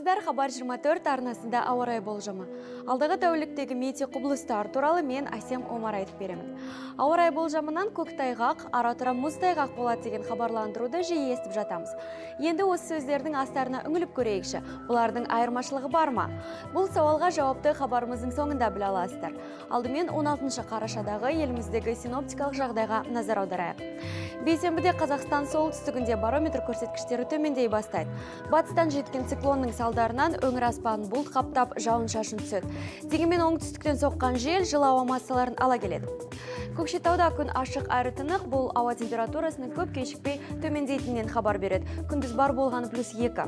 Саламатсыздар, Хабар 24 арнасында ауа райы болжамы. Алдағы тәуліктегі метео құбылыстар туралы мен Асем Омар айтып беремін. Ауа райы болжамынан көктайғақ, ара-тұра мұздайғақ болады деген хабарландыруды жиі естіп жатамыз. Енді осы сөздердің астарына үңіліп көрейікші. Бұлардың айырмашылығы бар ма? Бұл сауалға жауапты хабарымыздың соңында біле аласыздар. Алдымен 16 қарашадағы еліміздегі синоптикалық жағдайға назар аударайық. Бейсенбіде Қазақстан солтүстігінде барометр көрсеткіштері төмендей бастайды. Батыстан жеткен циклонның салдарынан өңір аспанын бұлт қаптап жауын-шашын түседі. Дегенмен оңтүстіктен соққан жел жылы ауа массаларын ала келеді. Көкшетауда күн ашық әрі тынық, бұл ауа температурасының көп кешікпей төмендейтінен хабар береді. Күндіз бар болғаны +2.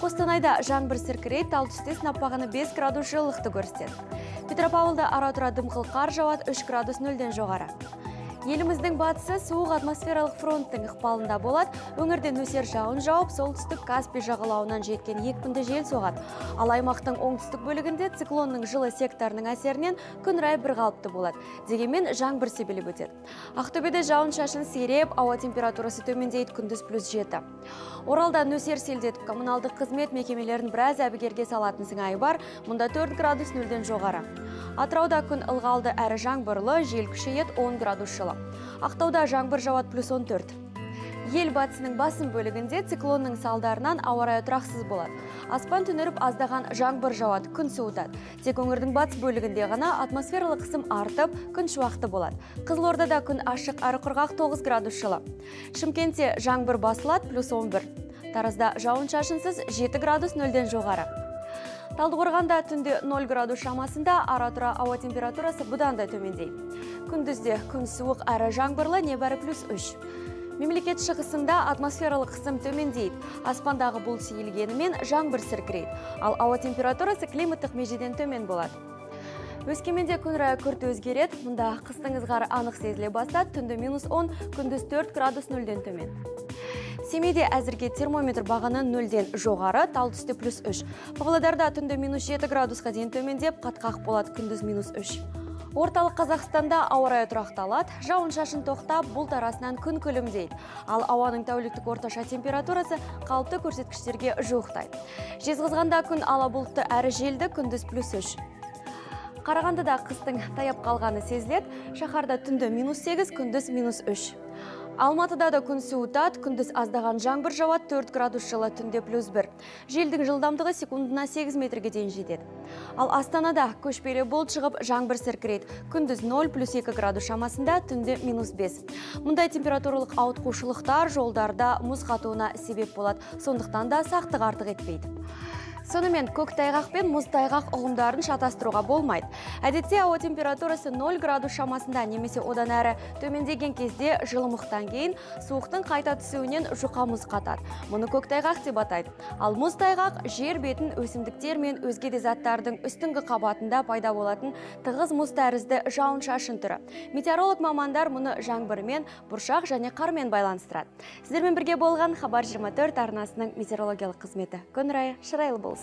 Қостанайда жаңбыр сіркірейді, ал түсте сынап-бағаны 5 градус жылылықты көрсетеді. Петропавлда ара-тұра дымқыл қар жауады, 3 градус 0-ден жоғары. Еліміздің батысы суық атмосфералық фронттың ықпалында болады. Өңірде нөсер жауын жауып, солтүстік Каспий жағалауынан жеткен екпінді жел соғады. Ал аймақтың оңтүстік бөлігінде циклонның жылы секторының әсерінен күн райы бірқалыпты болады. Дегенмен жаңбыр себелеп өтеді. Ақтөбеде жауын-шашын сиреп, ауа температурасы төмендейді, күндіз +7. Оралда нөсер селдетіп, коммуналдық қызмет мекемелерін біраз әбігерге салатын сыңайы бар, мұнда 4 градус 0-ден жоғары. Атырауда күн ылғалды әрі жаңбырлы, жел күшейеді, 10 градус жылы. Ақтауда жаңбыр жауады +14. Ел батысының басым бөлігінде циклонның салдарынан ауа райы тұрақсыз болады. Аспан түнеріп аздаған жаңбыр жауады, күн суытады. Тек өңірдің батыс бөлігінде ғана атмосфералық қысым артып, күн шуақты болады. Қызылордада күн ашық әрі құрғақ 9 градус жылы. Шымкентте жаңбыр басылады +11. Таразда жауын-шашынсыз 7 градус 0-ден жоғары. Талдықорғанда түнде 0 градус шамасында, ара-тұра ауа температурасы бұдан да төмендейді. Күндізде күн суық әрі жаңбырлы, небәрі +3. Мемлекет шығысында атмосфералық қысым төмендейді. Аспандағы бұлт сейілгенімен жаңбыр сіркірейді. Ал ауа температурасы климаттық межеден төмен болады. Өскеменде күн райы күрт өзгереді. Мұнда қыстың ызғары анық сезіле бастады. Түнде -10, күндіз 4 градус 0-ден төмен. Семейде әзірге термометр бағаны 0-ден жоғары, тал түсте +3. Павлодарда түнде -7 градусқа дейін төмендеп, қатқақ болады, күндіз -3. Орталық Қазақстанда ауа райы тұрақталады, жауын-шашын тоқтап, бұлт арасынан күн күлімдейді. Ал ауаның тәуліктік орташа температурасы қалыпты көрсеткіштерге жуықтайды. Жезқазғанда күн ала бұлтты әрі желді, күндіз +3. Қарағандыда қыстың таяп қалғаны сезіледі, шаһарда түнде -8, күндіз -3. Алматыда да күн суытады, күндіз аздаған жаңбыр жауады, 4 градус жылы, түнде +1. Желдің жылдамдығы секундына 8 метрге дейін жетеді. Ал Астанада көшпелі бұлт шығып, жаңбыр сіркірейді. Күндіз 0 +2 градус шамасында, түнде -5. Мұндай температуралық ауытқушылықтар жолдарда мұз қатуына себеп болады, сондықтан да сақтық артық етпейді. Сонымен көктайғақ пен мұздайғақ ұғымдарын шатастыруға болмайды. Әдетте ауа температурасы 0 градус шамасында немесе одан әрі төмендеген кезде жылымықтан кейін суықтың қайта түсуінен жұқа мұз қатады. Мұны көктайғақ деп атайды. Ал мұздайғақ жер бетін өсімдіктер мен өзге де заттардың үстіңгі қабатында пайда болатын тығыз мұз тәрізді жауын-шашын түрі. Метеоролог мамандар мұны жаңбырмен, бұршақ және қармен байланыстырады. Сіздермен бірге болған Хабар 24 арнасының метеорологиялық қызметі. Күн райы шырайлы болсын.